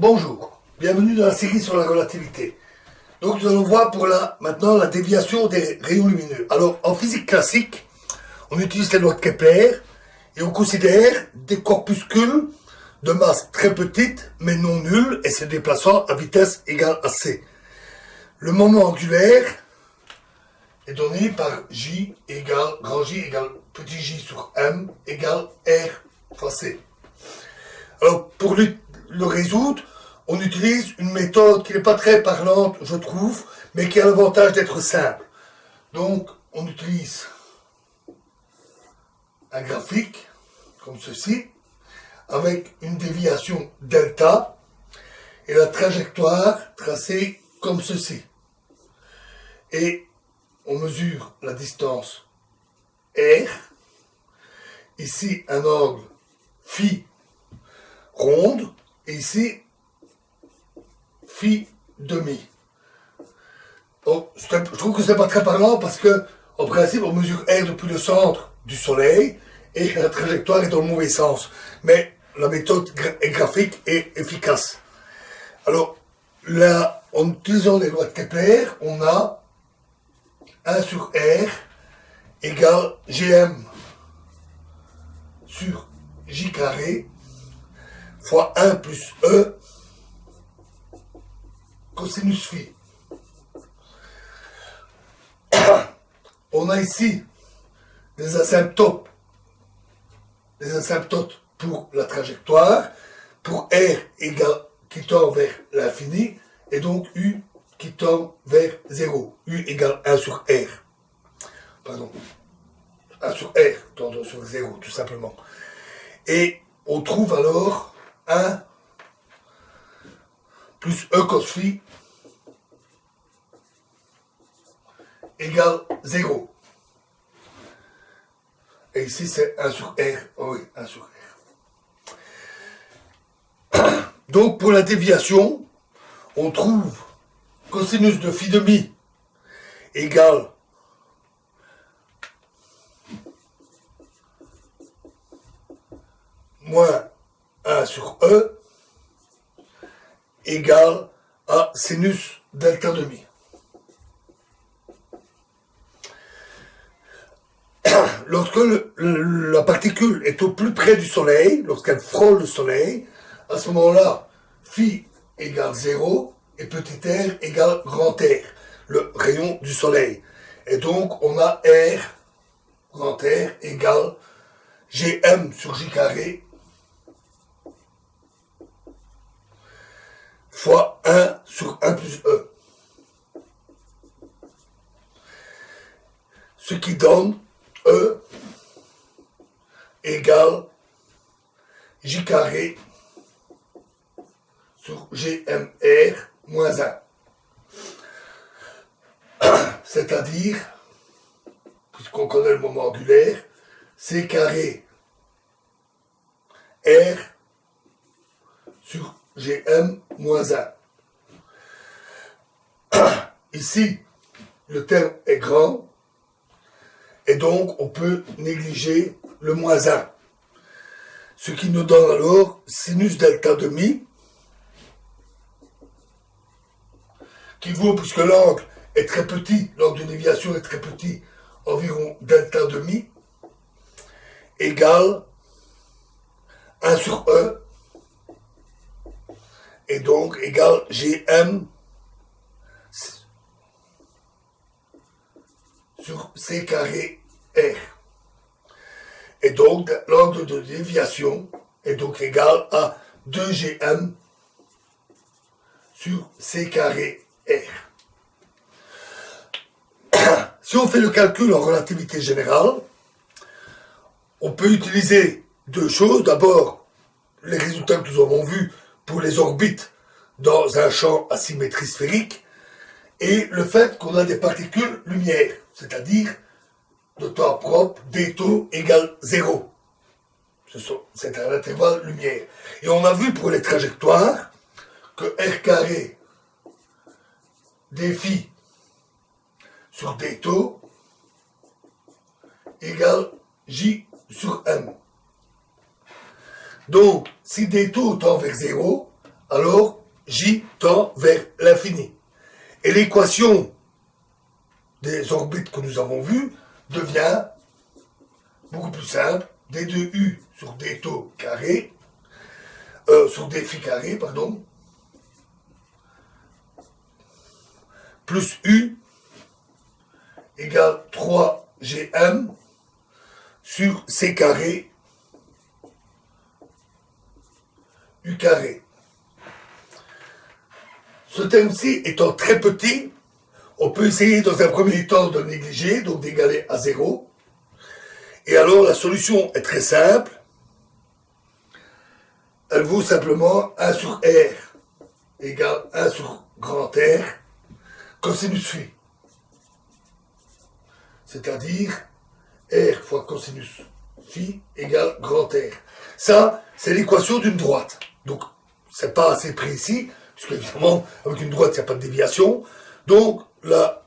Bonjour, bienvenue dans la série sur la relativité. Donc nous allons voir pour maintenant la déviation des rayons lumineux. Alors en physique classique, on utilise les lois de Kepler et on considère des corpuscules de masse très petite mais non nulle et se déplaçant à vitesse égale à c. Le moment angulaire est donné par J égale grand J égale petit j sur m égale R fois c. Alors pour le résoudre, on utilise une méthode qui n'est pas très parlante, je trouve, mais qui a l'avantage d'être simple. Donc, on utilise un graphique, comme ceci, avec une déviation delta, et la trajectoire tracée comme ceci. Et on mesure la distance R, ici un angle phi ronde, et ici phi demi. Oh, je trouve que c'est pas très parlant parce que, en principe, on mesure R depuis le centre du Soleil et la trajectoire est dans le mauvais sens. Mais la méthode graphique est efficace. Alors, là, en utilisant les lois de Kepler, on a 1 sur R égale Gm sur J carré fois 1 plus E cosinus phi. On a ici des asymptotes pour la trajectoire, pour R égale qui tend vers l'infini, et donc U qui tend vers 0. U égale 1 sur R. Pardon. 1 sur R tendant sur 0, tout simplement. Et on trouve alors 1 plus E cos phi égale 0. Et ici, c'est 1 sur R. Oh oui, 1 sur R. Donc, pour la déviation, on trouve cosinus de phi demi égale moins 1 sur E égale à sinus delta demi. Lorsque la particule est au plus près du Soleil, lorsqu'elle frôle le Soleil, à ce moment-là, phi égale 0 et petit r égale grand R, le rayon du Soleil. Et donc, on a R, grand R, égale Gm sur J carré fois 1 sur 1 plus E. Ce qui donne E égale J carré sur GMR moins 1. C'est-à-dire, puisqu'on connaît le moment angulaire, C carré R sur Gm moins 1. Ici, le terme est grand, et donc on peut négliger le moins 1. Ce qui nous donne alors sinus delta demi, qui vaut, puisque l'angle est très petit, l'angle de déviation est très petit, environ delta demi, égale 1 sur E, et donc égale Gm sur C carré R. Et donc, l'angle de déviation est donc égal à 2Gm sur C carré R. Si on fait le calcul en relativité générale, on peut utiliser deux choses. D'abord, les résultats que nous avons vus pour les orbites dans un champ à symétrie sphérique, et le fait qu'on a des particules lumière, c'est-à-dire de temps propre, d taux égale 0. C'est un intervalle lumière. Et on a vu pour les trajectoires que R carré d phi sur d taux égale J sur M. Donc, si d taux tend vers 0, alors J tend vers l'infini. Et l'équation des orbites que nous avons vues devient beaucoup plus simple. D2U sur D tau carré, sur D phi carré, pardon, plus U égale 3GM sur C carré U carré. Ce terme-ci étant très petit, on peut essayer dans un premier temps de négliger, donc d'égaler à 0. Et alors la solution est très simple. Elle vaut simplement 1 sur R égale 1 sur grand R cosinus phi. C'est-à-dire R fois cosinus phi égale grand R. Ça, c'est l'équation d'une droite. Donc, c'est pas assez précis, puisque évidemment, avec une droite, il n'y a pas de déviation. Donc, la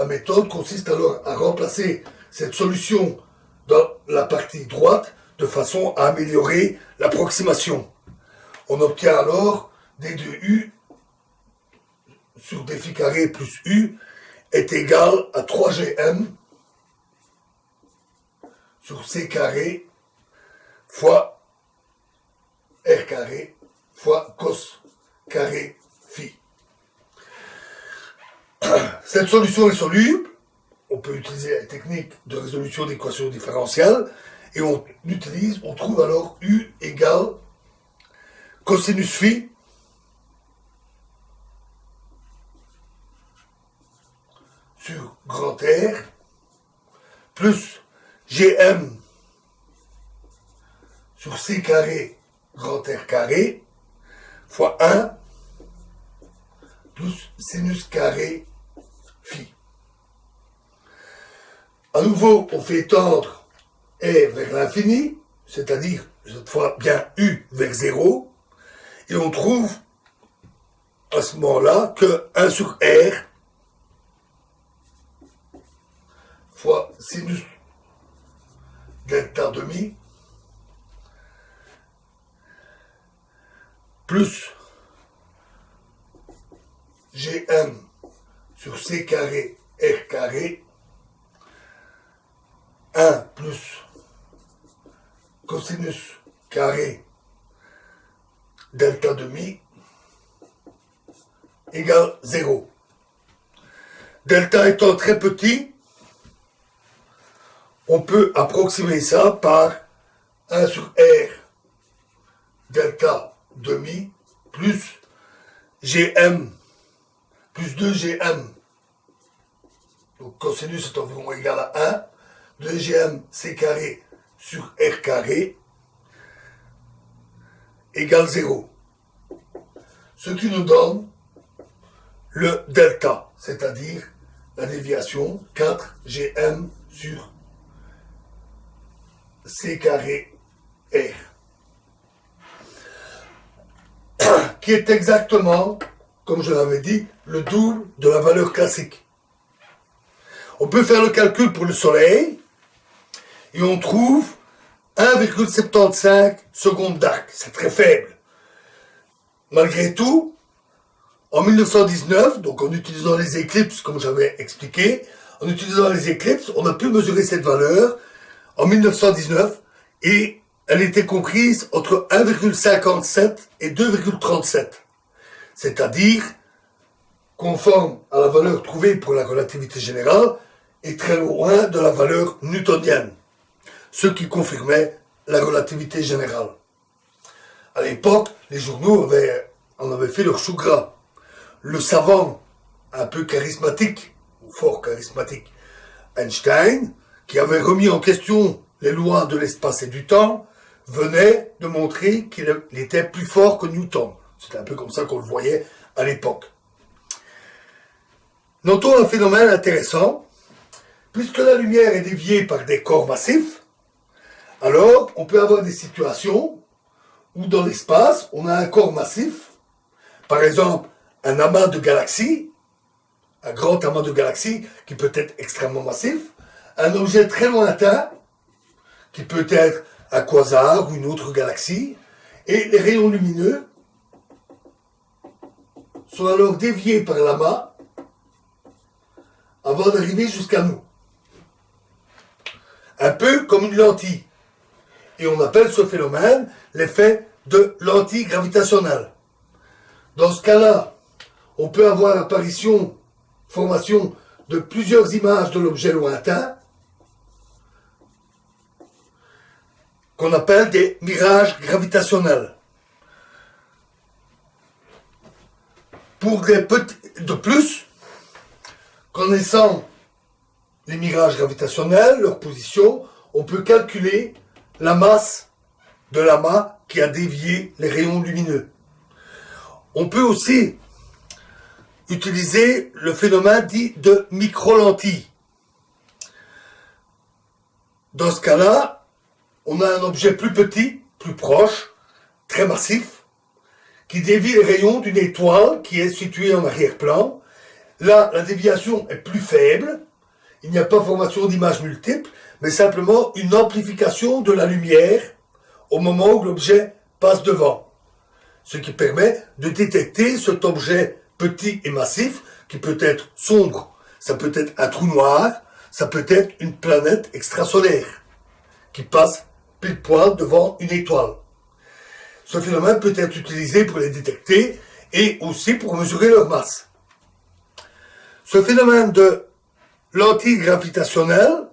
méthode consiste alors à remplacer cette solution dans la partie droite de façon à améliorer l'approximation. On obtient alors D2U sur D phi carré plus U est égal à 3GM sur C carré fois R carré fois cos carré phi. Cette solution est soluble. On peut utiliser la technique de résolution d'équations différentielles et on trouve alors U égale cosinus phi sur grand R plus GM sur C carré grand R carré fois 1 plus sinus carré phi. À nouveau, on fait tendre R vers l'infini, c'est-à-dire, cette fois, bien U vers 0, et on trouve, à ce moment-là, que 1 sur R fois sinus delta demi plus GM sur C carré R carré 1 plus cosinus carré delta demi égale 0. Delta étant très petit, on peut approximer ça par 1 sur R delta demi plus GM plus 2GM. Donc cosinus est environ égal à 1. 2GM C carré sur R carré égale 0. Ce qui nous donne le delta, c'est-à-dire la déviation 4GM sur C carré R. Qui est exactement, comme je l'avais dit, le double de la valeur classique. On peut faire le calcul pour le Soleil, et on trouve 1,75 secondes d'arc. C'est très faible. Malgré tout, en 1919, donc en utilisant les éclipses, comme j'avais expliqué, en utilisant les éclipses, on a pu mesurer cette valeur en 1919, et elle était comprise entre 1,57 et 2,37. C'est-à-dire, conforme à la valeur trouvée pour la relativité générale, est très loin de la valeur newtonienne, ce qui confirmait la relativité générale. À l'époque, les journaux en avaient fait leur chou gras. Le savant, un peu charismatique, ou fort charismatique, Einstein, qui avait remis en question les lois de l'espace et du temps, venait de montrer qu'il était plus fort que Newton. C'était un peu comme ça qu'on le voyait à l'époque. Notons un phénomène intéressant. Puisque la lumière est déviée par des corps massifs, alors on peut avoir des situations où dans l'espace, on a un corps massif, par exemple un amas de galaxies, un grand amas de galaxies qui peut être extrêmement massif, un objet très lointain, qui peut être un quasar ou une autre galaxie, et les rayons lumineux sont alors déviés par l'amas avant d'arriver jusqu'à nous. Un peu comme une lentille. Et on appelle ce phénomène l'effet de lentille gravitationnelle. Dans ce cas-là, on peut avoir l'apparition, formation de plusieurs images de l'objet lointain, qu'on appelle des mirages gravitationnels. De plus, connaissant les mirages gravitationnels, leur position, on peut calculer la masse de l'amas qui a dévié les rayons lumineux. On peut aussi utiliser le phénomène dit de micro-lentille. Dans ce cas-là, on a un objet plus petit, plus proche, très massif, qui dévie les rayons d'une étoile qui est située en arrière-plan. Là, la déviation est plus faible. Il n'y a pas formation d'images multiples, mais simplement une amplification de la lumière au moment où l'objet passe devant. Ce qui permet de détecter cet objet petit et massif qui peut être sombre. Ça peut être un trou noir, ça peut être une planète extrasolaire qui passe pile poil devant une étoile. Ce phénomène peut être utilisé pour les détecter et aussi pour mesurer leur masse. Ce phénomène de lentille gravitationnelle,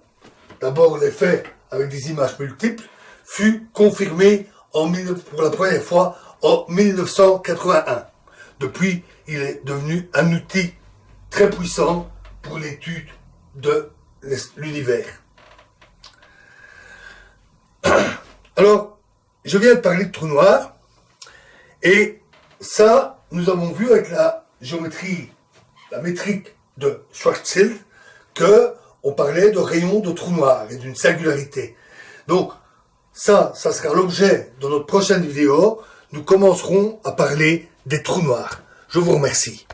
d'abord l'effet avec des images multiples, fut confirmé pour la première fois en 1981. Depuis, il est devenu un outil très puissant pour l'étude de l'univers. Alors, je viens de parler de trous noirs, et ça, nous avons vu avec la géométrie, la métrique de Schwarzschild, que on parlait de rayons de trous noirs et d'une singularité. Donc, ça sera l'objet de notre prochaine vidéo. Nous commencerons à parler des trous noirs. Je vous remercie.